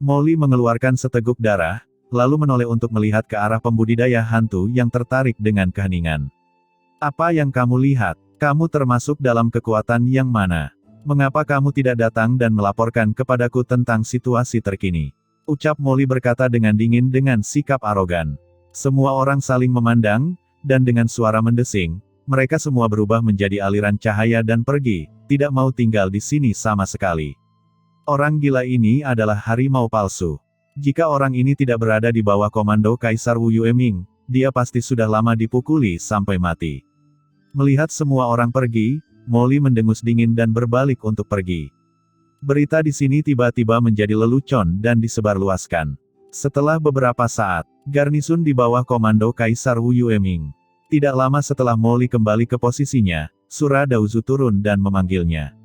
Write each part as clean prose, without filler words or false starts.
Molly mengeluarkan seteguk darah, lalu menoleh untuk melihat ke arah pembudidaya hantu yang tertarik dengan keheningan. Apa yang kamu lihat? Kamu termasuk dalam kekuatan yang mana? Mengapa kamu tidak datang dan melaporkan kepadaku tentang situasi terkini? Ucap Molly berkata dengan dingin dengan sikap arogan. Semua orang saling memandang, dan dengan suara mendesing, mereka semua berubah menjadi aliran cahaya dan pergi, tidak mau tinggal di sini sama sekali. Orang gila ini adalah harimau palsu. Jika orang ini tidak berada di bawah komando Kaisar Wu Yueming, dia pasti sudah lama dipukuli sampai mati. Melihat semua orang pergi, Molly mendengus dingin dan berbalik untuk pergi. Berita di sini tiba-tiba menjadi lelucon dan disebarluaskan. Setelah beberapa saat, garnisun di bawah komando Kaisar Wu Yueming. Tidak lama setelah Molly kembali ke posisinya, Sura Daozu turun dan memanggilnya.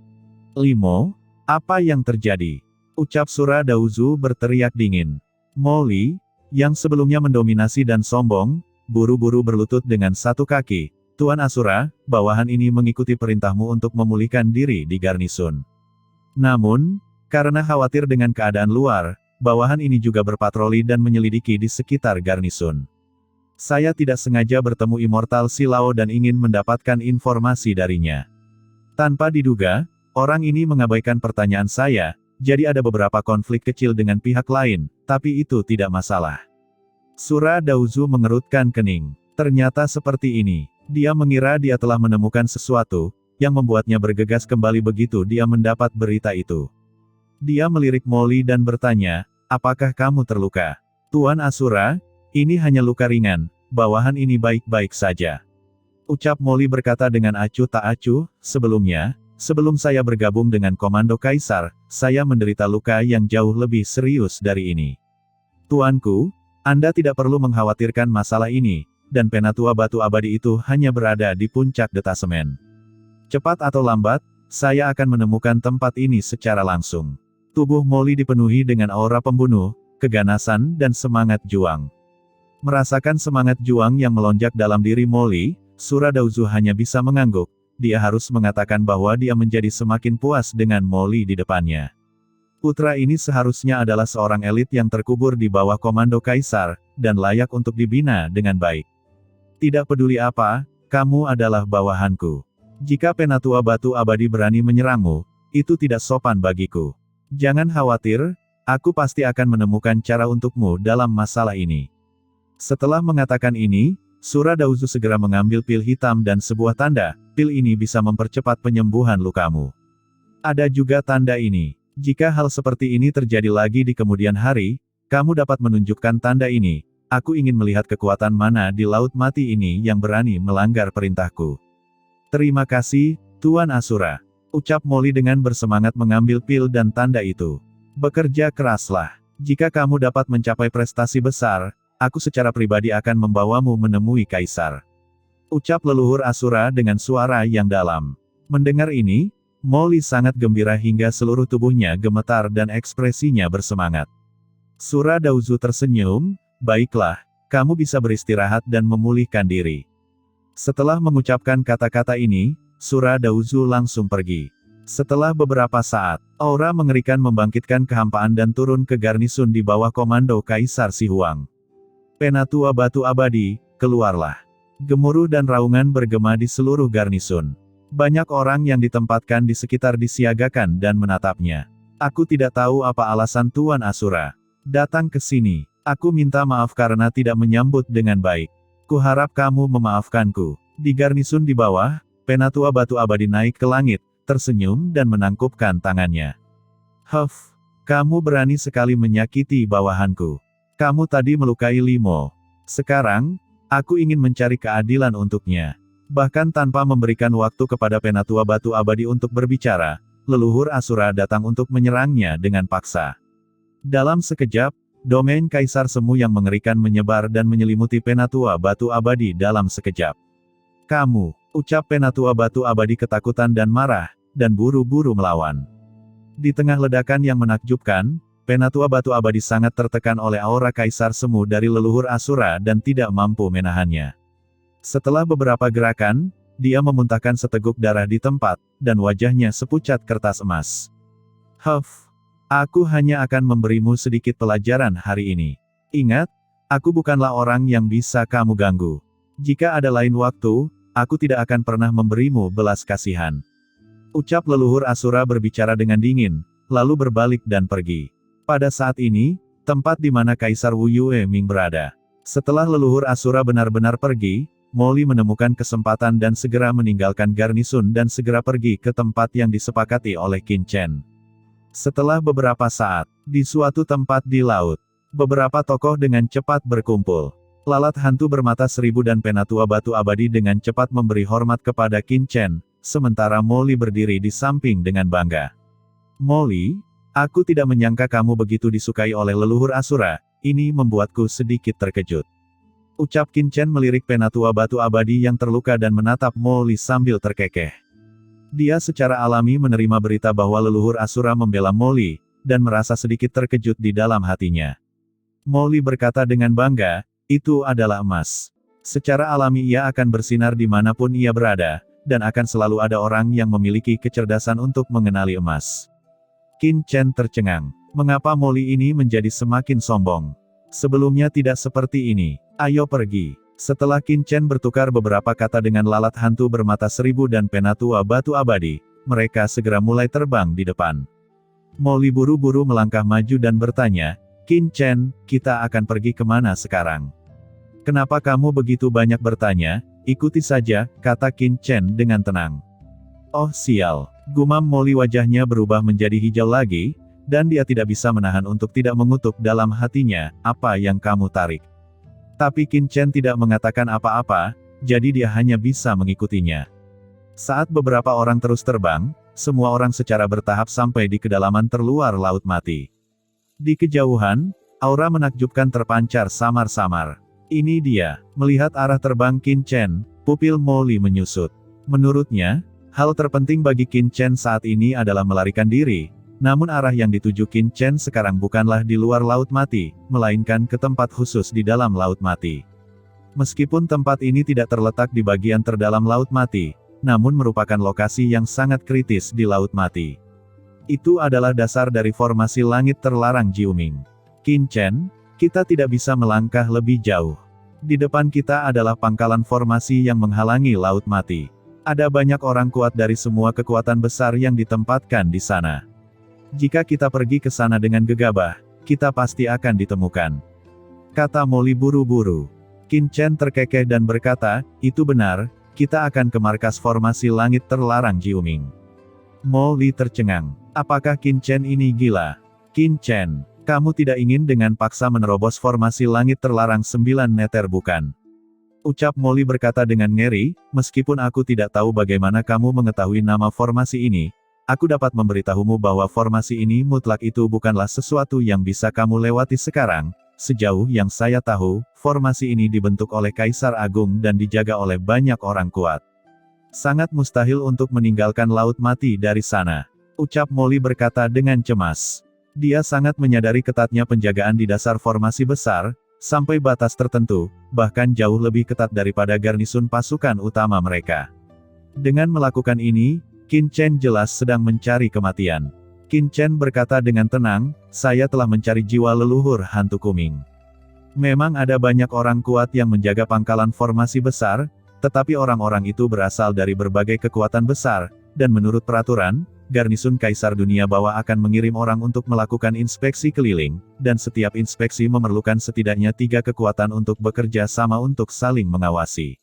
Limo? Apa yang terjadi? Ucap Sura Daozu berteriak dingin. Molly, yang sebelumnya mendominasi dan sombong, buru-buru berlutut dengan satu kaki. Tuan Asura, bawahan ini mengikuti perintahmu untuk memulihkan diri di garnisun. Namun, karena khawatir dengan keadaan luar, bawahan ini juga berpatroli dan menyelidiki di sekitar garnisun. Saya tidak sengaja bertemu Immortal Silao dan ingin mendapatkan informasi darinya. Tanpa diduga, orang ini mengabaikan pertanyaan saya, jadi ada beberapa konflik kecil dengan pihak lain, tapi itu tidak masalah. Sura Daozu mengerutkan kening. Ternyata seperti ini. Dia mengira dia telah menemukan sesuatu, yang membuatnya bergegas kembali begitu dia mendapat berita itu. Dia melirik Molly dan bertanya, apakah kamu terluka? Tuan Asura, ini hanya luka ringan, bawahan ini baik-baik saja. Ucap Molly berkata dengan acuh tak acuh, sebelum saya bergabung dengan Komando Kaisar, saya menderita luka yang jauh lebih serius dari ini. Tuanku, Anda tidak perlu mengkhawatirkan masalah ini, dan Penatua Batu Abadi itu hanya berada di puncak detasemen. Cepat atau lambat, saya akan menemukan tempat ini secara langsung. Tubuh Molly dipenuhi dengan aura pembunuh, keganasan dan semangat juang. Merasakan semangat juang yang melonjak dalam diri Molly, Sura Daozu hanya bisa mengangguk. Dia harus mengatakan bahwa dia menjadi semakin puas dengan Molly di depannya. Putra ini seharusnya adalah seorang elit yang terkubur di bawah komando Kaisar, dan layak untuk dibina dengan baik. Tidak peduli apa, kamu adalah bawahanku. Jika Penatua Batu Abadi berani menyerangmu, itu tidak sopan bagiku. Jangan khawatir, aku pasti akan menemukan cara untukmu dalam masalah ini. Setelah mengatakan ini, Sura Daozu segera mengambil pil hitam dan sebuah tanda, pil ini bisa mempercepat penyembuhan lukamu. Ada juga tanda ini. Jika hal seperti ini terjadi lagi di kemudian hari, kamu dapat menunjukkan tanda ini. Aku ingin melihat kekuatan mana di Laut Mati ini yang berani melanggar perintahku. Terima kasih, Tuan Asura. Ucap Molly dengan bersemangat mengambil pil dan tanda itu. Bekerja keraslah. Jika kamu dapat mencapai prestasi besar, aku secara pribadi akan membawamu menemui Kaisar. Ucap leluhur Asura dengan suara yang dalam. Mendengar ini, Molly sangat gembira hingga seluruh tubuhnya gemetar dan ekspresinya bersemangat. Sura Daozu tersenyum, baiklah, kamu bisa beristirahat dan memulihkan diri. Setelah mengucapkan kata-kata ini, Sura Daozu langsung pergi. Setelah beberapa saat, aura mengerikan membangkitkan kehampaan dan turun ke garnisun di bawah komando Kaisar Si Huang. Penatua Batu Abadi, keluarlah. Gemuruh dan raungan bergema di seluruh garnisun. Banyak orang yang ditempatkan di sekitar disiagakan dan menatapnya. Aku tidak tahu apa alasan Tuan Asura datang ke sini. Aku minta maaf karena tidak menyambut dengan baik. Kuharap kamu memaafkanku. Di garnisun di bawah, Penatua Batu Abadi naik ke langit, tersenyum dan menangkupkan tangannya. Huff, kamu berani sekali menyakiti bawahanku. Kamu tadi melukai Limo. Sekarang, aku ingin mencari keadilan untuknya. Bahkan tanpa memberikan waktu kepada Penatua Batu Abadi untuk berbicara, leluhur Asura datang untuk menyerangnya dengan paksa. Dalam sekejap, domain Kaisar Semu yang mengerikan menyebar dan menyelimuti Penatua Batu Abadi dalam sekejap. Kamu, ucap Penatua Batu Abadi ketakutan dan marah, dan buru-buru melawan. Di tengah ledakan yang menakjubkan, Penatua Batu Abadi sangat tertekan oleh aura Kaisar Semu dari leluhur Asura dan tidak mampu menahannya. Setelah beberapa gerakan, dia memuntahkan seteguk darah di tempat, dan wajahnya sepucat kertas emas. Huff! Aku hanya akan memberimu sedikit pelajaran hari ini. Ingat, aku bukanlah orang yang bisa kamu ganggu. Jika ada lain waktu, aku tidak akan pernah memberimu belas kasihan. Ucap leluhur Asura berbicara dengan dingin, lalu berbalik dan pergi. Pada saat ini, tempat di mana Kaisar Wu Yueming berada. Setelah leluhur Asura benar-benar pergi, Molly menemukan kesempatan dan segera meninggalkan garnisun dan segera pergi ke tempat yang disepakati oleh Qin Chen. Setelah beberapa saat, di suatu tempat di laut, beberapa tokoh dengan cepat berkumpul. Lalat hantu bermata seribu dan penatua batu abadi dengan cepat memberi hormat kepada Qin Chen, sementara Molly berdiri di samping dengan bangga. Molly, aku tidak menyangka kamu begitu disukai oleh leluhur Asura, ini membuatku sedikit terkejut. Ucap Qin Chen melirik penatua batu abadi yang terluka dan menatap Molly sambil terkekeh. Dia secara alami menerima berita bahwa leluhur Asura membela Molly, dan merasa sedikit terkejut di dalam hatinya. Molly berkata dengan bangga, itu adalah emas. Secara alami ia akan bersinar dimanapun ia berada, dan akan selalu ada orang yang memiliki kecerdasan untuk mengenali emas. Qin Chen tercengang. Mengapa Molly ini menjadi semakin sombong? Sebelumnya tidak seperti ini. Ayo pergi. Setelah Qin Chen bertukar beberapa kata dengan lalat hantu bermata seribu dan penatua batu abadi, mereka segera mulai terbang di depan. Molly buru-buru melangkah maju dan bertanya, Qin Chen, kita akan pergi kemana sekarang? Kenapa kamu begitu banyak bertanya? Ikuti saja, kata Qin Chen dengan tenang. Oh sial, gumam Molly, wajahnya berubah menjadi hijau lagi, dan dia tidak bisa menahan untuk tidak mengutuk dalam hatinya, apa yang kamu tarik? Tapi Qin Chen tidak mengatakan apa-apa, jadi dia hanya bisa mengikutinya. Saat beberapa orang terus terbang, semua orang secara bertahap sampai di kedalaman terluar laut mati. Di kejauhan, aura menakjubkan terpancar samar-samar. Ini dia, melihat arah terbang Qin Chen, pupil Molly menyusut. Menurutnya, hal terpenting bagi Qin Chen saat ini adalah melarikan diri. Namun arah yang dituju Qin Chen sekarang bukanlah di luar laut mati, melainkan ke tempat khusus di dalam laut mati. Meskipun tempat ini tidak terletak di bagian terdalam laut mati, namun merupakan lokasi yang sangat kritis di laut mati. Itu adalah dasar dari formasi langit terlarang Jiuming. Qin Chen, kita tidak bisa melangkah lebih jauh. Di depan kita adalah pangkalan formasi yang menghalangi laut mati. Ada banyak orang kuat dari semua kekuatan besar yang ditempatkan di sana. Jika kita pergi ke sana dengan gegabah, kita pasti akan ditemukan. Kata Molly buru-buru. Qin Chen terkekeh dan berkata, itu benar, kita akan ke markas formasi langit terlarang Jiuming. Molly tercengang. Apakah Qin Chen ini gila? Qin Chen, kamu tidak ingin dengan paksa menerobos formasi langit terlarang 9 meter bukan? Ucap Molly berkata dengan ngeri, meskipun aku tidak tahu bagaimana kamu mengetahui nama formasi ini, aku dapat memberitahumu bahwa formasi ini mutlak itu bukanlah sesuatu yang bisa kamu lewati sekarang. Sejauh yang saya tahu, formasi ini dibentuk oleh Kaisar Agung dan dijaga oleh banyak orang kuat. Sangat mustahil untuk meninggalkan laut mati dari sana. Ucap Molly berkata dengan cemas. Dia sangat menyadari ketatnya penjagaan di dasar formasi besar, sampai batas tertentu, bahkan jauh lebih ketat daripada garnisun pasukan utama mereka. Dengan melakukan ini, Qin Chen jelas sedang mencari kematian. Qin Chen berkata dengan tenang, saya telah mencari jiwa leluhur hantu Kuming. Memang ada banyak orang kuat yang menjaga pangkalan formasi besar, tetapi orang-orang itu berasal dari berbagai kekuatan besar, dan menurut peraturan, garnisun Kaisar Dunia Bawah akan mengirim orang untuk melakukan inspeksi keliling, dan setiap inspeksi memerlukan setidaknya 3 kekuatan untuk bekerja sama untuk saling mengawasi.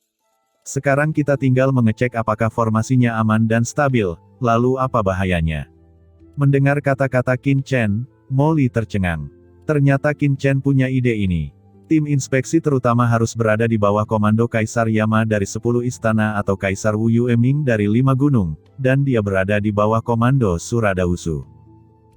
Sekarang kita tinggal mengecek apakah formasinya aman dan stabil, lalu apa bahayanya. Mendengar kata-kata Qin Chen, Molly tercengang. Ternyata Qin Chen punya ide ini. Tim inspeksi terutama harus berada di bawah komando Kaisar Yama dari 10 istana atau Kaisar Wu Yueming dari 5 gunung, dan dia berada di bawah komando Suradausu.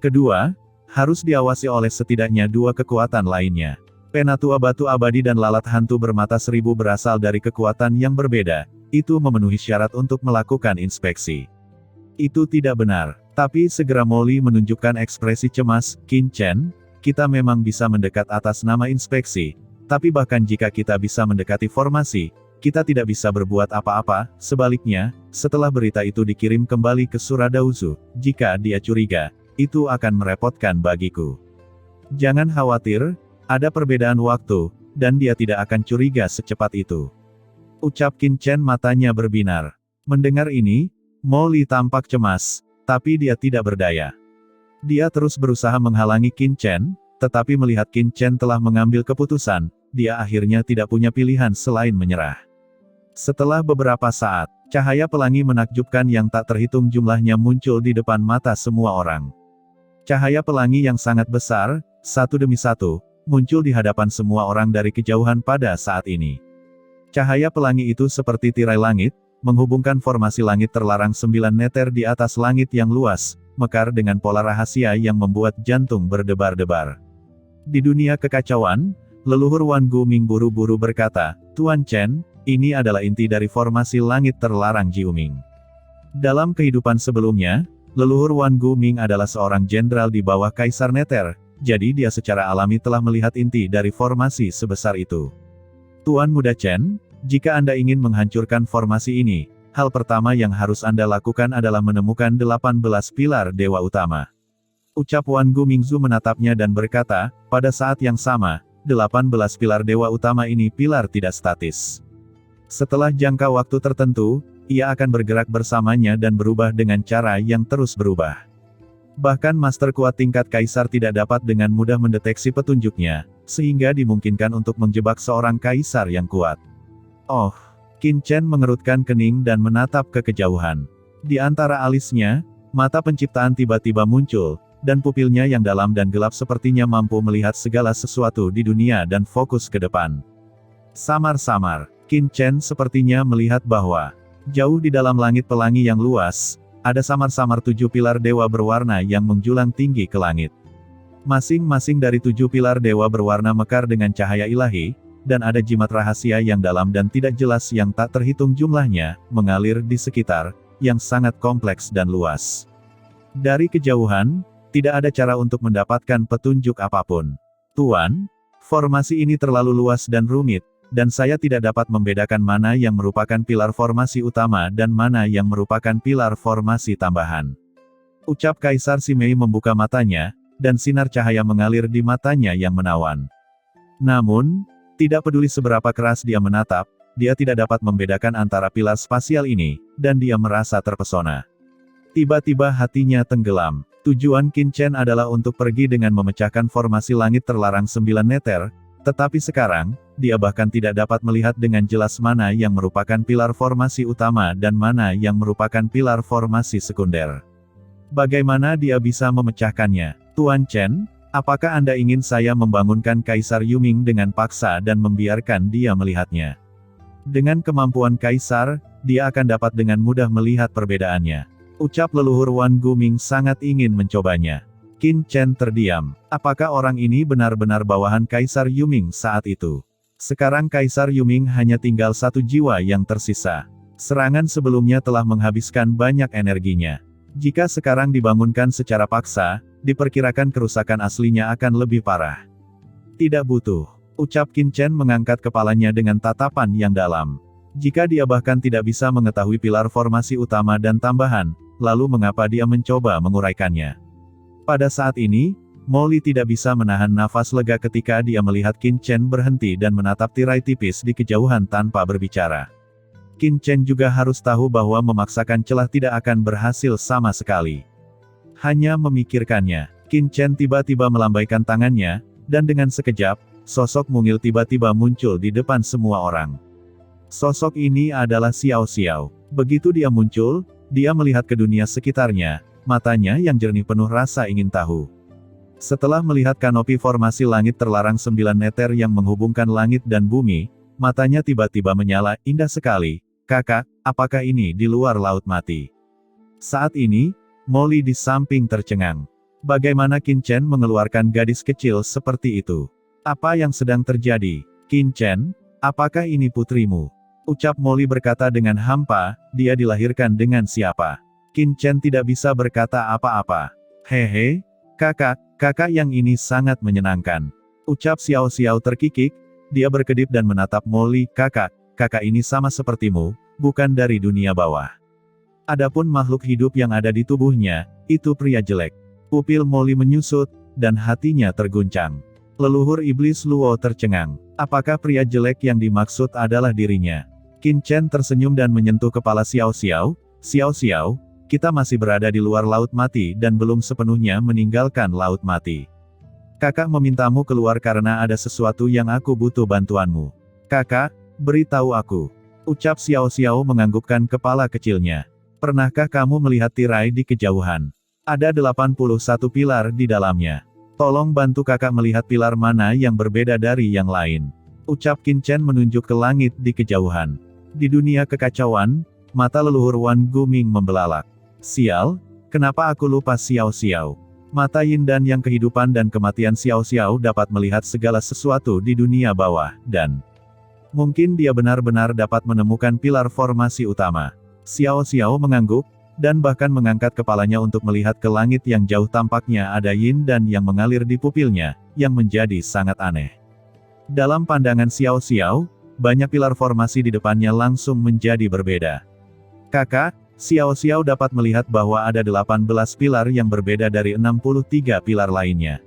Kedua, harus diawasi oleh setidaknya 2 kekuatan lainnya. Penatua batu abadi dan lalat hantu bermata seribu berasal dari kekuatan yang berbeda, itu memenuhi syarat untuk melakukan inspeksi. Itu tidak benar, tapi segera Molly menunjukkan ekspresi cemas, Qin Chen, kita memang bisa mendekat atas nama inspeksi, tapi bahkan jika kita bisa mendekati formasi, kita tidak bisa berbuat apa-apa. Sebaliknya, setelah berita itu dikirim kembali ke Suradausu, jika dia curiga, itu akan merepotkan bagiku. Jangan khawatir, ada perbedaan waktu, dan dia tidak akan curiga secepat itu. Ucap Qin Chen matanya berbinar. Mendengar ini, Mo Li tampak cemas, tapi dia tidak berdaya. Dia terus berusaha menghalangi Qin Chen, tetapi melihat Qin Chen telah mengambil keputusan, dia akhirnya tidak punya pilihan selain menyerah. Setelah beberapa saat, cahaya pelangi menakjubkan yang tak terhitung jumlahnya muncul di depan mata semua orang. Cahaya pelangi yang sangat besar, satu demi satu, muncul di hadapan semua orang dari kejauhan pada saat ini. Cahaya pelangi itu seperti tirai langit, menghubungkan formasi langit terlarang 9 meter di atas langit yang luas, mekar dengan pola rahasia yang membuat jantung berdebar-debar. Di dunia kekacauan, leluhur Wan Guming buru-buru berkata, "Tuan Chen, ini adalah inti dari formasi langit terlarang Jiuming." Dalam kehidupan sebelumnya, leluhur Wan Guming adalah seorang jenderal di bawah Kaisar Nether, jadi dia secara alami telah melihat inti dari formasi sebesar itu. Tuan Muda Chen, jika Anda ingin menghancurkan formasi ini, hal pertama yang harus Anda lakukan adalah menemukan 18 pilar Dewa Utama. Ucap Wan Gumingzu menatapnya dan berkata, pada saat yang sama, 18 pilar Dewa Utama ini pilar tidak statis. Setelah jangka waktu tertentu, ia akan bergerak bersamanya dan berubah dengan cara yang terus berubah. Bahkan master kuat tingkat kaisar tidak dapat dengan mudah mendeteksi petunjuknya, sehingga dimungkinkan untuk menjebak seorang kaisar yang kuat. Oh, Qin Chen mengerutkan kening dan menatap ke kejauhan. Di antara alisnya, mata penciptaan tiba-tiba muncul, dan pupilnya yang dalam dan gelap sepertinya mampu melihat segala sesuatu di dunia dan fokus ke depan. Samar-samar, Qin Chen sepertinya melihat bahwa jauh di dalam langit pelangi yang luas, ada samar-samar 7 pilar dewa berwarna yang menjulang tinggi ke langit. Masing-masing dari 7 pilar dewa berwarna mekar dengan cahaya ilahi, dan ada jimat rahasia yang dalam dan tidak jelas yang tak terhitung jumlahnya, mengalir di sekitar, yang sangat kompleks dan luas. Dari kejauhan, tidak ada cara untuk mendapatkan petunjuk apapun. Tuan, formasi ini terlalu luas dan rumit, dan saya tidak dapat membedakan mana yang merupakan pilar formasi utama dan mana yang merupakan pilar formasi tambahan. Ucap Kaisar Simei membuka matanya, dan sinar cahaya mengalir di matanya yang menawan. Namun, tidak peduli seberapa keras dia menatap, dia tidak dapat membedakan antara pilar spasial ini, dan dia merasa terpesona. Tiba-tiba hatinya tenggelam. Tujuan Qin Chen adalah untuk pergi dengan memecahkan formasi langit terlarang 9 meter, tetapi sekarang, dia bahkan tidak dapat melihat dengan jelas mana yang merupakan pilar formasi utama dan mana yang merupakan pilar formasi sekunder. Bagaimana dia bisa memecahkannya? Tuan Chen, apakah Anda ingin saya membangunkan Kaisar Yuming dengan paksa dan membiarkan dia melihatnya? Dengan kemampuan Kaisar, dia akan dapat dengan mudah melihat perbedaannya. Ucap leluhur Wan Guming sangat ingin mencobanya. Qin Chen terdiam. Apakah orang ini benar-benar bawahan Kaisar Yuming saat itu? Sekarang Kaisar Yuming hanya tinggal satu jiwa yang tersisa. Serangan sebelumnya telah menghabiskan banyak energinya. Jika sekarang dibangunkan secara paksa, diperkirakan kerusakan aslinya akan lebih parah. Tidak butuh. Ucap Qin Chen mengangkat kepalanya dengan tatapan yang dalam. Jika dia bahkan tidak bisa mengetahui pilar formasi utama dan tambahan, lalu mengapa dia mencoba menguraikannya? Pada saat ini, Mo Li tidak bisa menahan nafas lega ketika dia melihat Qin Chen berhenti dan menatap tirai tipis di kejauhan tanpa berbicara. Qin Chen juga harus tahu bahwa memaksakan celah tidak akan berhasil sama sekali. Hanya memikirkannya, Qin Chen tiba-tiba melambaikan tangannya, dan dengan sekejap, sosok mungil tiba-tiba muncul di depan semua orang. Sosok ini adalah Xiao Xiao. Begitu dia muncul, dia melihat ke dunia sekitarnya, matanya yang jernih penuh rasa ingin tahu. Setelah melihat kanopi formasi langit terlarang 9 meter yang menghubungkan langit dan bumi, matanya tiba-tiba menyala, indah sekali. Kakak, apakah ini di luar laut mati? Saat ini, Mo Li di samping tercengang. Bagaimana Qin Chen mengeluarkan gadis kecil seperti itu? Apa yang sedang terjadi? Qin Chen, apakah ini putrimu? Ucap Mo Li berkata dengan hampa, dia dilahirkan dengan siapa? Qin Chen tidak bisa berkata apa-apa. Hehe, kakak yang ini sangat menyenangkan. Ucap Xiao Xiao terkikik, dia berkedip dan menatap Mo Li, kakak ini sama sepertimu, bukan dari dunia bawah. Adapun makhluk hidup yang ada di tubuhnya, itu pria jelek. Pupil Molly menyusut, dan hatinya terguncang. Leluhur iblis Luo tercengang. Apakah pria jelek yang dimaksud adalah dirinya? Qin Chen tersenyum dan menyentuh kepala Xiao Xiao. Xiao Xiao, kita masih berada di luar Laut Mati dan belum sepenuhnya meninggalkan Laut Mati. Kakak memintamu keluar karena ada sesuatu yang aku butuh bantuanmu. Kakak, beritahu aku. Ucap Xiao Xiao menganggukkan kepala kecilnya. Pernahkah kamu melihat tirai di kejauhan? Ada 81 pilar di dalamnya. Tolong bantu kakak melihat pilar mana yang berbeda dari yang lain. Ucap Qin Chen menunjuk ke langit di kejauhan. Di dunia kekacauan, mata leluhur Wan Guming membelalak. Sial, kenapa aku lupa Xiao Xiao? Mata Yin Dan yang kehidupan dan kematian Xiao Xiao dapat melihat segala sesuatu di dunia bawah, dan mungkin dia benar-benar dapat menemukan pilar formasi utama. Xiao Xiao mengangguk, dan bahkan mengangkat kepalanya untuk melihat ke langit yang jauh. Tampaknya ada Yin Dan yang mengalir di pupilnya, yang menjadi sangat aneh. Dalam pandangan Xiao Xiao, banyak pilar formasi di depannya langsung menjadi berbeda. Kakak, Xiao Xiao dapat melihat bahwa ada 18 pilar yang berbeda dari 63 pilar lainnya.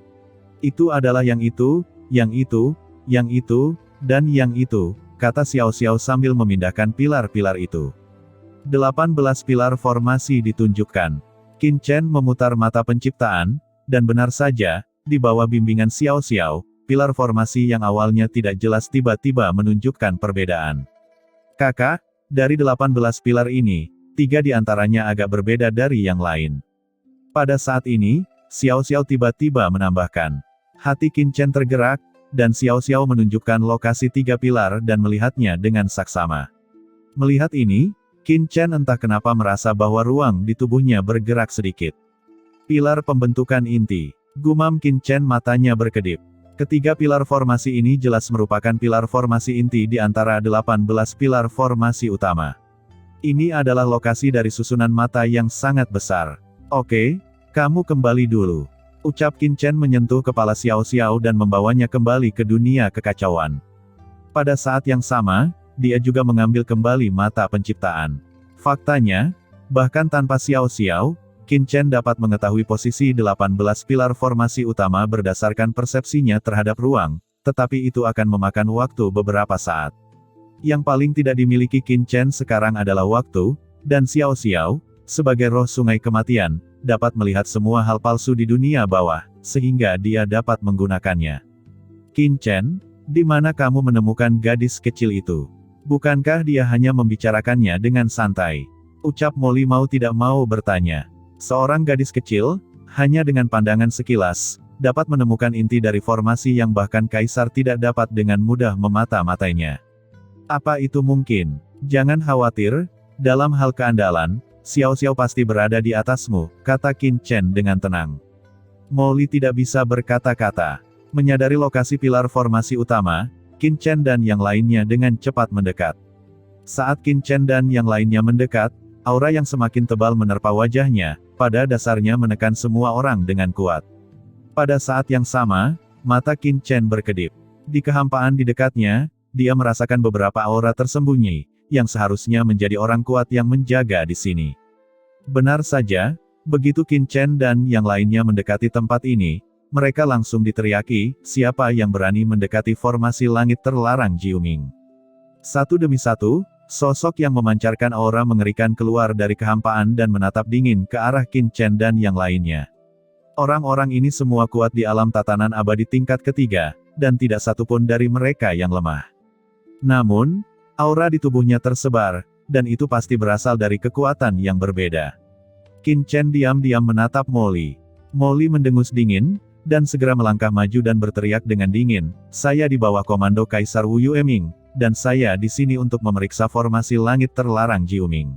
Itu adalah yang itu, yang itu, yang itu, dan yang itu, kata Xiao Xiao sambil memindahkan pilar-pilar itu. 18 pilar formasi ditunjukkan. Qin Chen memutar mata penciptaan, dan benar saja, di bawah bimbingan Xiao Xiao, pilar formasi yang awalnya tidak jelas tiba-tiba menunjukkan perbedaan. Kakak, dari 18 pilar ini, 3 di antaranya agak berbeda dari yang lain. Pada saat ini, Xiao Xiao tiba-tiba menambahkan. Hati Qin Chen tergerak, dan Xiao Xiao menunjukkan lokasi 3 pilar dan melihatnya dengan saksama. Melihat ini, Qin Chen entah kenapa merasa bahwa ruang di tubuhnya bergerak sedikit. Pilar pembentukan inti. Gumam Qin Chen, matanya berkedip. Ketiga pilar formasi ini jelas merupakan pilar formasi inti di antara 18 pilar formasi utama. Ini adalah lokasi dari susunan mata yang sangat besar. Oke, kamu kembali dulu. Ucap Qin Chen menyentuh kepala Xiao Xiao dan membawanya kembali ke dunia kekacauan. Pada saat yang sama, dia juga mengambil kembali mata penciptaan. Faktanya, bahkan tanpa Xiao Xiao, Qin Chen dapat mengetahui posisi 18 pilar formasi utama berdasarkan persepsinya terhadap ruang, tetapi itu akan memakan waktu beberapa saat. Yang paling tidak dimiliki Qin Chen sekarang adalah waktu, dan Xiao Xiao, sebagai roh sungai kematian, dapat melihat semua hal palsu di dunia bawah, sehingga dia dapat menggunakannya. Qin Chen, di mana kamu menemukan gadis kecil itu? Bukankah dia hanya membicarakannya dengan santai? Ucap Molly mau tidak mau bertanya. Seorang gadis kecil, hanya dengan pandangan sekilas, dapat menemukan inti dari formasi yang bahkan kaisar tidak dapat dengan mudah memata-matainya. Apa itu mungkin? Jangan khawatir, dalam hal keandalan, Xiao Xiao pasti berada di atasmu, kata Qin Chen dengan tenang. Molly tidak bisa berkata-kata. Menyadari lokasi pilar formasi utama, Qin Chen dan yang lainnya dengan cepat mendekat. Saat Qin Chen dan yang lainnya mendekat, aura yang semakin tebal menerpa wajahnya, pada dasarnya menekan semua orang dengan kuat. Pada saat yang sama, mata Qin Chen berkedip. Di kehampaan di dekatnya, dia merasakan beberapa aura tersembunyi, yang seharusnya menjadi orang kuat yang menjaga di sini. Benar saja, begitu Qin Chen dan yang lainnya mendekati tempat ini, mereka langsung diteriaki, siapa yang berani mendekati formasi langit terlarang Jiuming. Satu demi satu, sosok yang memancarkan aura mengerikan keluar dari kehampaan dan menatap dingin ke arah Qin Chen dan yang lainnya. Orang-orang ini semua kuat di alam tatanan abadi tingkat ketiga, dan tidak satupun dari mereka yang lemah. Namun, aura di tubuhnya tersebar, dan itu pasti berasal dari kekuatan yang berbeda. Qin Chen diam-diam menatap Molly. Molly mendengus dingin, dan segera melangkah maju dan berteriak dengan dingin, saya di bawah komando Kaisar Wu Yueming, dan saya di sini untuk memeriksa formasi langit terlarang Jiuming.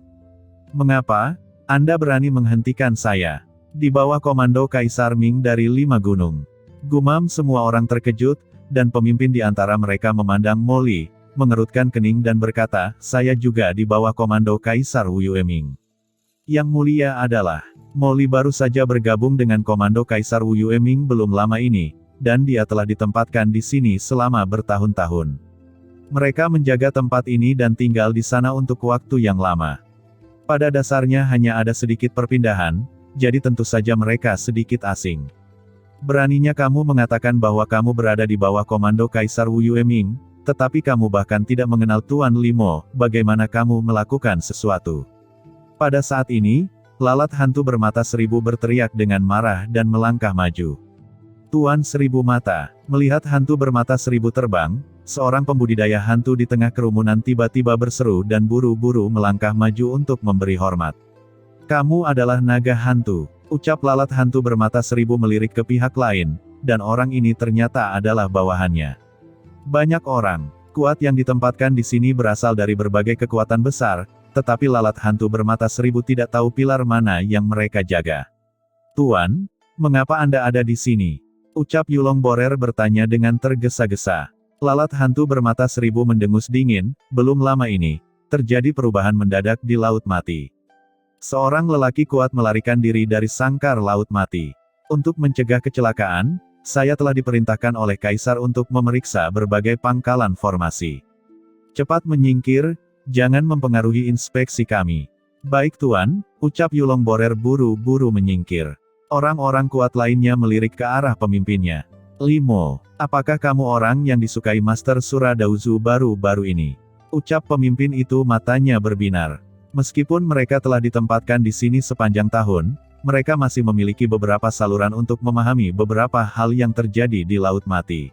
Mengapa Anda berani menghentikan saya? Di bawah komando Kaisar Ming dari 5 gunung. Gumam semua orang terkejut, dan pemimpin di antara mereka memandang Molly, mengerutkan kening dan berkata, saya juga di bawah komando Kaisar Wu Yueming. Yang mulia adalah, Molly baru saja bergabung dengan komando Kaisar Wu Yueming belum lama ini, dan dia telah ditempatkan di sini selama bertahun-tahun. Mereka menjaga tempat ini dan tinggal di sana untuk waktu yang lama. Pada dasarnya hanya ada sedikit perpindahan, jadi tentu saja mereka sedikit asing. Beraninya kamu mengatakan bahwa kamu berada di bawah komando Kaisar Wu Yueming, tetapi kamu bahkan tidak mengenal Tuan Limo, bagaimana kamu melakukan sesuatu? Pada saat ini, lalat hantu bermata seribu berteriak dengan marah dan melangkah maju. Tuan Seribu Mata, melihat hantu bermata seribu terbang, seorang pembudidaya hantu di tengah kerumunan tiba-tiba berseru dan buru-buru melangkah maju untuk memberi hormat. Kamu adalah naga hantu, ucap lalat hantu bermata seribu melirik ke pihak lain, dan orang ini ternyata adalah bawahannya. Banyak orang kuat yang ditempatkan di sini berasal dari berbagai kekuatan besar, tetapi lalat hantu bermata seribu tidak tahu pilar mana yang mereka jaga. Tuan, mengapa Anda ada di sini? Ucap Yulong Borer bertanya dengan tergesa-gesa. Lalat hantu bermata seribu mendengus dingin, belum lama ini, terjadi perubahan mendadak di Laut Mati. Seorang lelaki kuat melarikan diri dari sangkar Laut Mati. Untuk mencegah kecelakaan, saya telah diperintahkan oleh Kaisar untuk memeriksa berbagai pangkalan formasi. Cepat menyingkir, jangan mempengaruhi inspeksi kami. Baik Tuan, ucap Yulong Borer buru-buru menyingkir. Orang-orang kuat lainnya melirik ke arah pemimpinnya. Limo, apakah kamu orang yang disukai Master Suradauzu baru-baru ini? Ucap pemimpin itu matanya berbinar. Meskipun mereka telah ditempatkan di sini sepanjang tahun, mereka masih memiliki beberapa saluran untuk memahami beberapa hal yang terjadi di Laut Mati.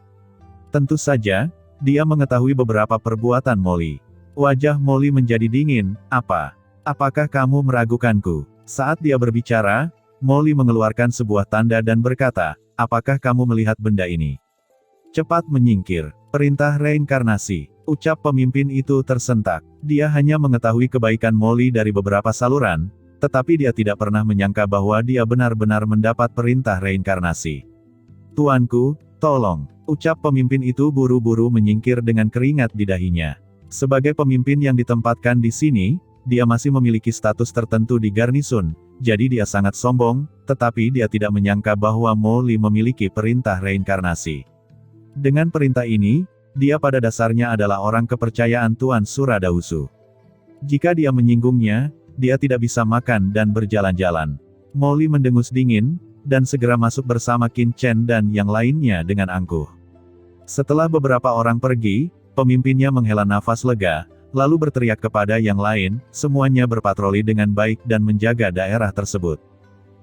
Tentu saja, dia mengetahui beberapa perbuatan Molly. Wajah Molly menjadi dingin. Apakah kamu meragukanku? Saat dia berbicara, Molly mengeluarkan sebuah tanda dan berkata, apakah kamu melihat benda ini? Cepat menyingkir. Perintah reinkarnasi. Ucap pemimpin itu tersentak. Dia hanya mengetahui kebaikan Molly dari beberapa saluran, tetapi dia tidak pernah menyangka bahwa dia benar-benar mendapat perintah reinkarnasi. Tuanku, tolong. Ucap pemimpin itu buru-buru menyingkir dengan keringat di dahinya. Sebagai pemimpin yang ditempatkan di sini, dia masih memiliki status tertentu di garnisun, jadi dia sangat sombong, tetapi dia tidak menyangka bahwa Molly memiliki perintah reinkarnasi. Dengan perintah ini, dia pada dasarnya adalah orang kepercayaan Tuan Suradauzu. Jika dia menyinggungnya, dia tidak bisa makan dan berjalan-jalan. Molly mendengus dingin, dan segera masuk bersama Qin Chen dan yang lainnya dengan angkuh. Setelah beberapa orang pergi, pemimpinnya menghela nafas lega, lalu berteriak kepada yang lain, semuanya berpatroli dengan baik dan menjaga daerah tersebut.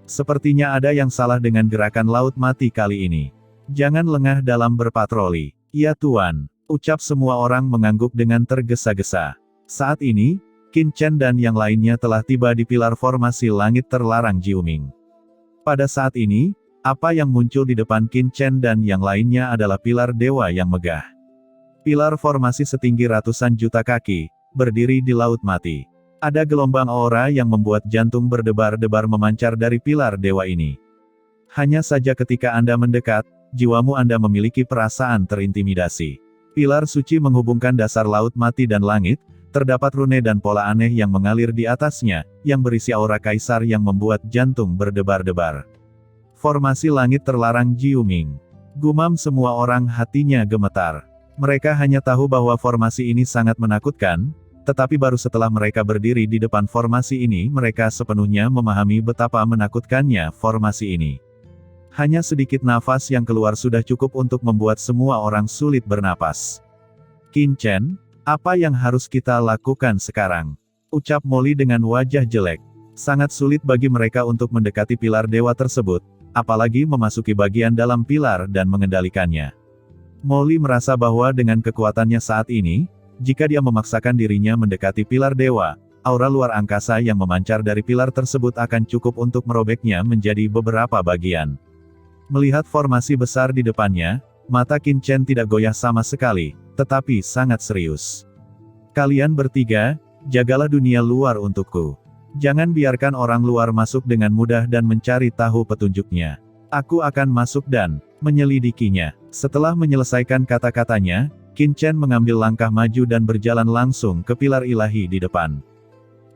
Sepertinya ada yang salah dengan gerakan Laut Mati kali ini. Jangan lengah dalam berpatroli. Ya Tuan, ucap semua orang mengangguk dengan tergesa-gesa. Saat ini, Qin Chen dan yang lainnya telah tiba di pilar formasi langit terlarang Jiuming. Pada saat ini, apa yang muncul di depan Qin Chen dan yang lainnya adalah pilar dewa yang megah. Pilar formasi setinggi ratusan juta kaki, berdiri di Laut Mati. Ada gelombang aura yang membuat jantung berdebar-debar memancar dari pilar dewa ini. Hanya saja ketika Anda mendekat, jiwamu Anda memiliki perasaan terintimidasi. Pilar suci menghubungkan dasar Laut Mati dan langit, terdapat rune dan pola aneh yang mengalir di atasnya, yang berisi aura kaisar yang membuat jantung berdebar-debar. Formasi langit terlarang Jiuming. Gumam semua orang hatinya gemetar. Mereka hanya tahu bahwa formasi ini sangat menakutkan, tetapi baru setelah mereka berdiri di depan formasi ini mereka sepenuhnya memahami betapa menakutkannya formasi ini. Hanya sedikit nafas yang keluar sudah cukup untuk membuat semua orang sulit bernapas. Qin Chen, apa yang harus kita lakukan sekarang? Ucap Molly dengan wajah jelek. Sangat sulit bagi mereka untuk mendekati pilar dewa tersebut, apalagi memasuki bagian dalam pilar dan mengendalikannya. Molly merasa bahwa dengan kekuatannya saat ini, jika dia memaksakan dirinya mendekati pilar dewa, aura luar angkasa yang memancar dari pilar tersebut akan cukup untuk merobeknya menjadi beberapa bagian. Melihat formasi besar di depannya, mata Qin Chen tidak goyah sama sekali, tetapi sangat serius. Kalian bertiga, jagalah dunia luar untukku. Jangan biarkan orang luar masuk dengan mudah dan mencari tahu petunjuknya. Aku akan masuk dan menyelidikinya. Setelah menyelesaikan kata-katanya, Qin Chen mengambil langkah maju dan berjalan langsung ke pilar ilahi di depan.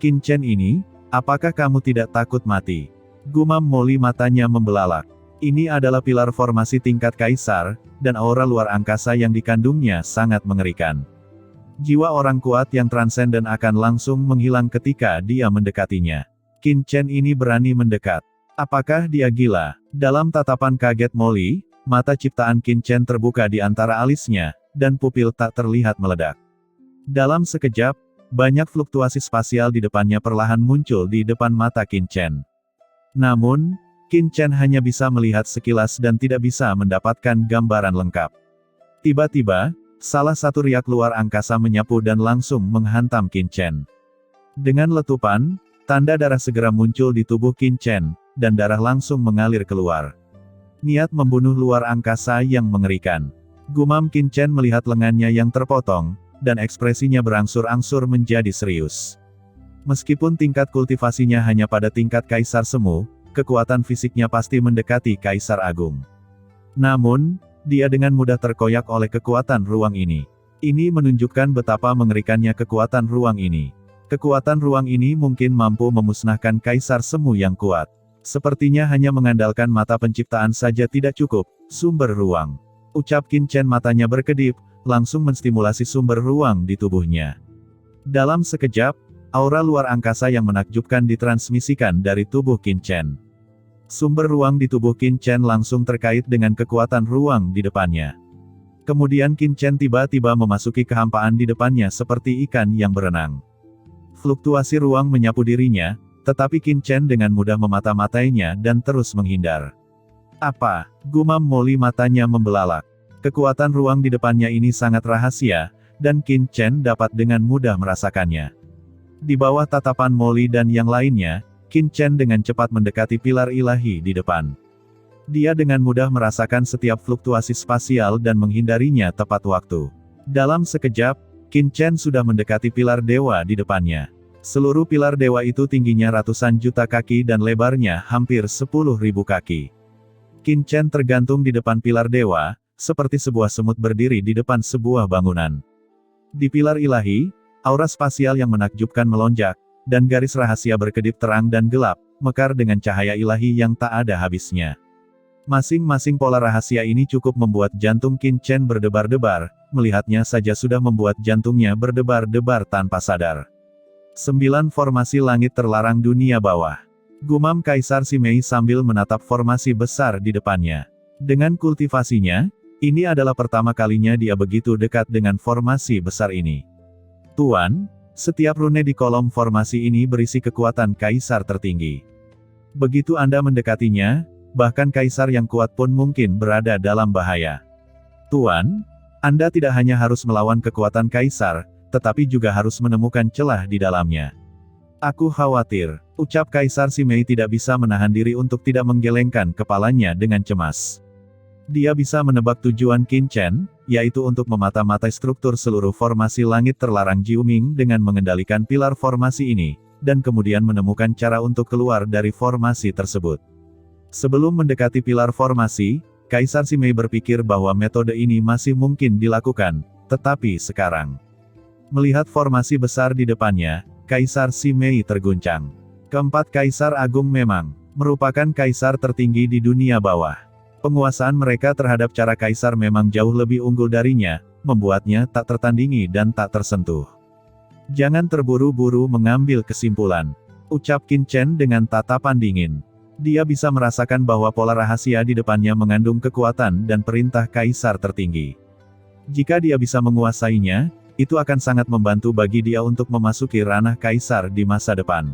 Qin Chen ini, apakah kamu tidak takut mati? Gumam Molly matanya membelalak. Ini adalah pilar formasi tingkat kaisar, dan aura luar angkasa yang dikandungnya sangat mengerikan. Jiwa orang kuat yang transenden akan langsung menghilang ketika dia mendekatinya. Qin Chen ini berani mendekat. Apakah dia gila? Dalam tatapan kaget Molly, mata ciptaan Qin Chen terbuka di antara alisnya, dan pupil tak terlihat meledak. Dalam sekejap, banyak fluktuasi spasial di depannya perlahan muncul di depan mata Qin Chen. Namun, Qin Chen hanya bisa melihat sekilas dan tidak bisa mendapatkan gambaran lengkap. Tiba-tiba, salah satu riak luar angkasa menyapu dan langsung menghantam Qin Chen. Dengan letupan, tanda darah segera muncul di tubuh Qin Chen, dan darah langsung mengalir keluar. Niat membunuh luar angkasa yang mengerikan. Gumam Qin Chen melihat lengannya yang terpotong, dan ekspresinya berangsur-angsur menjadi serius. Meskipun tingkat kultivasinya hanya pada tingkat Kaisar Semu, kekuatan fisiknya pasti mendekati Kaisar Agung. Namun, dia dengan mudah terkoyak oleh kekuatan ruang ini. Ini menunjukkan betapa mengerikannya kekuatan ruang ini. Kekuatan ruang ini mungkin mampu memusnahkan Kaisar Semu yang kuat. Sepertinya hanya mengandalkan mata penciptaan saja tidak cukup, sumber ruang. Ucap Qin Chen matanya berkedip, langsung menstimulasi sumber ruang di tubuhnya. Dalam sekejap, aura luar angkasa yang menakjubkan ditransmisikan dari tubuh Qin Chen. Sumber ruang di tubuh Qin Chen langsung terkait dengan kekuatan ruang di depannya. Kemudian Qin Chen tiba-tiba memasuki kehampaan di depannya seperti ikan yang berenang. Fluktuasi ruang menyapu dirinya, tetapi Qin Chen dengan mudah memata-matainya dan terus menghindar. Apa? Gumam Molly matanya membelalak. Kekuatan ruang di depannya ini sangat rahasia, dan Qin Chen dapat dengan mudah merasakannya. Di bawah tatapan Molly dan yang lainnya, Qin Chen dengan cepat mendekati pilar ilahi di depan. Dia dengan mudah merasakan setiap fluktuasi spasial dan menghindarinya tepat waktu. Dalam sekejap, Qin Chen sudah mendekati pilar dewa di depannya. Seluruh pilar dewa itu tingginya ratusan juta kaki dan lebarnya hampir 10.000 kaki. Qin Chen tergantung di depan pilar dewa, seperti sebuah semut berdiri di depan sebuah bangunan. Di pilar ilahi, aura spasial yang menakjubkan melonjak, dan garis rahasia berkedip terang dan gelap, mekar dengan cahaya ilahi yang tak ada habisnya. Masing-masing pola rahasia ini cukup membuat jantung Qin Chen berdebar-debar, melihatnya saja sudah membuat jantungnya berdebar-debar tanpa sadar. 9 formasi langit terlarang dunia bawah. Gumam Kaisar Simei sambil menatap formasi besar di depannya. Dengan kultivasinya, ini adalah pertama kalinya dia begitu dekat dengan formasi besar ini. Tuan, setiap rune di kolom formasi ini berisi kekuatan Kaisar tertinggi. Begitu Anda mendekatinya, bahkan Kaisar yang kuat pun mungkin berada dalam bahaya. Tuan, Anda tidak hanya harus melawan kekuatan Kaisar, tetapi juga harus menemukan celah di dalamnya. Aku khawatir, ucap Kaisar Simei tidak bisa menahan diri untuk tidak menggelengkan kepalanya dengan cemas. Dia bisa menebak tujuan Qin Chen, yaitu untuk memata-matai struktur seluruh formasi langit terlarang Jiuming dengan mengendalikan pilar formasi ini, dan kemudian menemukan cara untuk keluar dari formasi tersebut. Sebelum mendekati pilar formasi, Kaisar Simei berpikir bahwa metode ini masih mungkin dilakukan, tetapi sekarang, melihat formasi besar di depannya, Kaisar Simei terguncang. Keempat Kaisar Agung memang merupakan kaisar tertinggi di dunia bawah. Penguasaan mereka terhadap cara kaisar memang jauh lebih unggul darinya, membuatnya tak tertandingi dan tak tersentuh. Jangan terburu-buru mengambil kesimpulan, ucap Qin Chen dengan tatapan dingin. Dia bisa merasakan bahwa pola rahasia di depannya mengandung kekuatan dan perintah kaisar tertinggi. Jika dia bisa menguasainya, itu akan sangat membantu bagi dia untuk memasuki ranah kaisar di masa depan.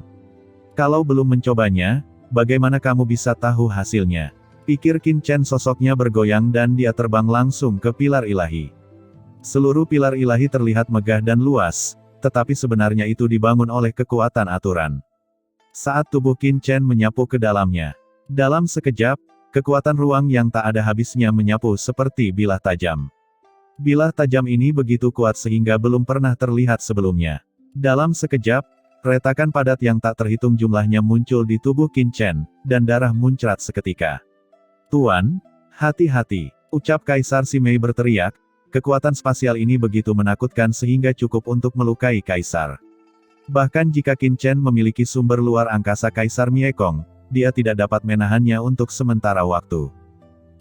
Kalau belum mencobanya, bagaimana kamu bisa tahu hasilnya? Pikir Qin Chen. Sosoknya bergoyang dan dia terbang langsung ke pilar ilahi. Seluruh pilar ilahi terlihat megah dan luas, tetapi sebenarnya itu dibangun oleh kekuatan aturan. Saat tubuh Qin Chen menyapu ke dalamnya, dalam sekejap, kekuatan ruang yang tak ada habisnya menyapu seperti bilah tajam. Bilah tajam ini begitu kuat sehingga belum pernah terlihat sebelumnya. Dalam sekejap, retakan padat yang tak terhitung jumlahnya muncul di tubuh Qin Chen, dan darah muncrat seketika. Tuan, hati-hati, ucap Kaisar Simei berteriak, kekuatan spasial ini begitu menakutkan sehingga cukup untuk melukai Kaisar. Bahkan jika Qin Chen memiliki sumber luar angkasa Kaisar Miekong, dia tidak dapat menahannya untuk sementara waktu.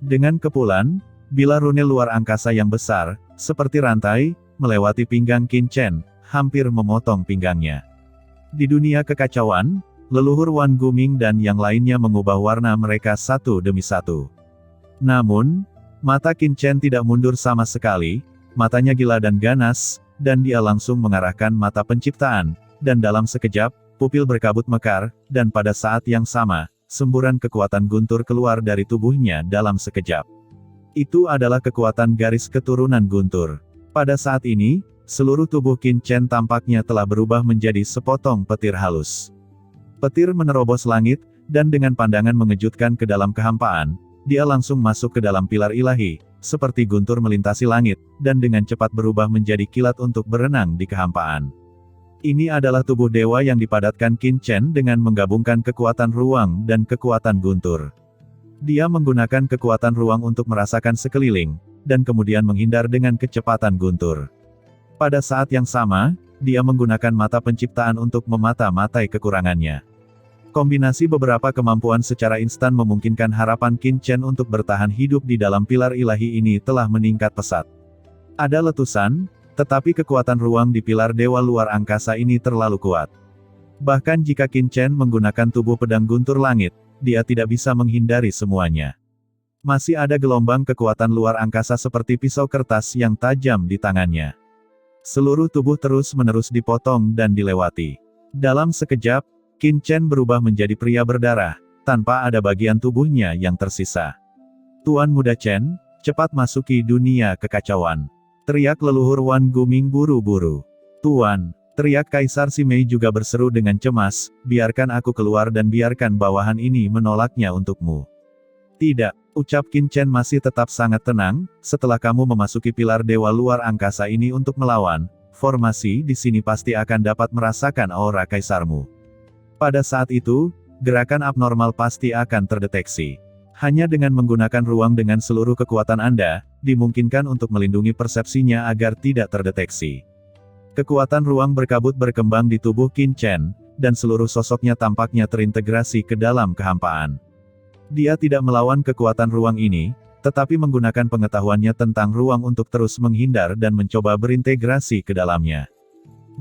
Dengan kepulan, bilah rune luar angkasa yang besar, seperti rantai, melewati pinggang Qin Chen, hampir memotong pinggangnya. Di dunia kekacauan, leluhur Wan Guming dan yang lainnya mengubah warna mereka satu demi satu. Namun, mata Qin Chen tidak mundur sama sekali, matanya gila dan ganas, dan dia langsung mengarahkan mata penciptaan, dan dalam sekejap, pupil berkabut mekar, dan pada saat yang sama, semburan kekuatan guntur keluar dari tubuhnya dalam sekejap. Itu adalah kekuatan garis keturunan guntur. Pada saat ini, seluruh tubuh Qin Chen tampaknya telah berubah menjadi sepotong petir halus. Petir menerobos langit, dan dengan pandangan mengejutkan ke dalam kehampaan, dia langsung masuk ke dalam pilar ilahi, seperti guntur melintasi langit, dan dengan cepat berubah menjadi kilat untuk berenang di kehampaan. Ini adalah tubuh dewa yang dipadatkan Qin Chen dengan menggabungkan kekuatan ruang dan kekuatan guntur. Dia menggunakan kekuatan ruang untuk merasakan sekeliling, dan kemudian menghindar dengan kecepatan guntur. Pada saat yang sama, dia menggunakan mata penciptaan untuk memata-matai kekurangannya. Kombinasi beberapa kemampuan secara instan memungkinkan harapan Qin Chen untuk bertahan hidup di dalam pilar ilahi ini telah meningkat pesat. Ada letusan, tetapi kekuatan ruang di pilar dewa luar angkasa ini terlalu kuat. Bahkan jika Qin Chen menggunakan tubuh pedang guntur langit, dia tidak bisa menghindari semuanya. Masih ada gelombang kekuatan luar angkasa seperti pisau kertas yang tajam di tangannya. Seluruh tubuh terus-menerus dipotong dan dilewati. Dalam sekejap, Qin Chen berubah menjadi pria berdarah, tanpa ada bagian tubuhnya yang tersisa. Tuan Muda Chen, cepat masuki dunia kekacauan. Teriak leluhur Wan Guming buru-buru. Tuan, teriak Kaisar Simei juga berseru dengan cemas, biarkan aku keluar dan biarkan bawahan ini menolaknya untukmu. Tidak, ucap Qin Chen masih tetap sangat tenang, setelah kamu memasuki pilar dewa luar angkasa ini untuk melawan, formasi di sini pasti akan dapat merasakan aura kaisarmu. Pada saat itu, gerakan abnormal pasti akan terdeteksi. Hanya dengan menggunakan ruang dengan seluruh kekuatan Anda, dimungkinkan untuk melindungi persepsinya agar tidak terdeteksi. Kekuatan ruang berkabut berkembang di tubuh Qin Chen, dan seluruh sosoknya tampaknya terintegrasi ke dalam kehampaan. Dia tidak melawan kekuatan ruang ini, tetapi menggunakan pengetahuannya tentang ruang untuk terus menghindar dan mencoba berintegrasi ke dalamnya.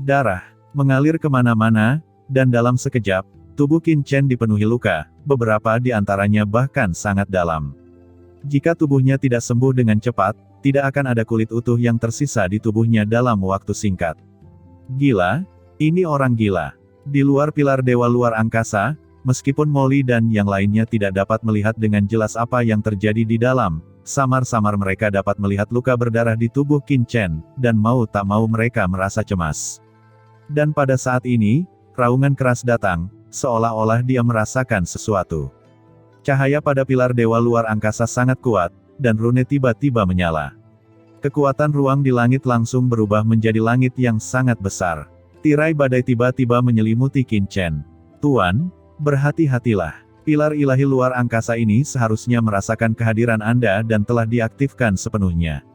Darah mengalir kemana-mana, dan dalam sekejap, tubuh Qin Chen dipenuhi luka, beberapa di antaranya bahkan sangat dalam. Jika tubuhnya tidak sembuh dengan cepat, tidak akan ada kulit utuh yang tersisa di tubuhnya dalam waktu singkat. Gila? Ini orang gila. Di luar pilar dewa luar angkasa, meskipun Molly dan yang lainnya tidak dapat melihat dengan jelas apa yang terjadi di dalam, samar-samar mereka dapat melihat luka berdarah di tubuh Qin Chen, dan mau tak mau mereka merasa cemas. Dan pada saat ini, raungan keras datang, seolah-olah dia merasakan sesuatu. Cahaya pada pilar dewa luar angkasa sangat kuat, dan rune tiba-tiba menyala. Kekuatan ruang di langit langsung berubah menjadi langit yang sangat besar. Tirai badai tiba-tiba menyelimuti Qin Chen. Tuan, berhati-hatilah. Pilar ilahi luar angkasa ini seharusnya merasakan kehadiran Anda dan telah diaktifkan sepenuhnya.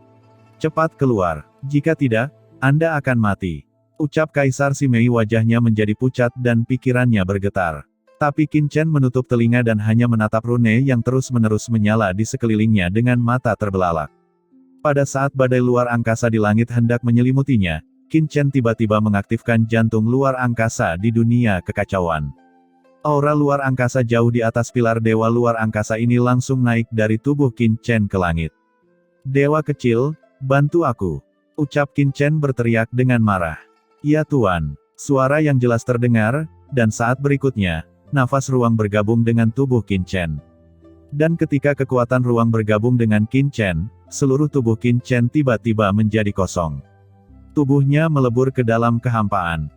Cepat keluar, jika tidak, Anda akan mati. Ucap Kaisar Simei, wajahnya menjadi pucat dan pikirannya bergetar. Tapi Qin Chen menutup telinga dan hanya menatap rune yang terus-menerus menyala di sekelilingnya dengan mata terbelalak. Pada saat badai luar angkasa di langit hendak menyelimutinya, Qin Chen tiba-tiba mengaktifkan jantung luar angkasa di dunia kekacauan. Aura luar angkasa jauh di atas pilar dewa luar angkasa ini langsung naik dari tubuh Qin Chen ke langit. Dewa kecil, bantu aku. Ucap Qin Chen berteriak dengan marah. Ya Tuan, suara yang jelas terdengar, dan saat berikutnya, nafas ruang bergabung dengan tubuh Qin Chen. Dan ketika kekuatan ruang bergabung dengan Qin Chen, seluruh tubuh Qin Chen tiba-tiba menjadi kosong. Tubuhnya melebur ke dalam kehampaan.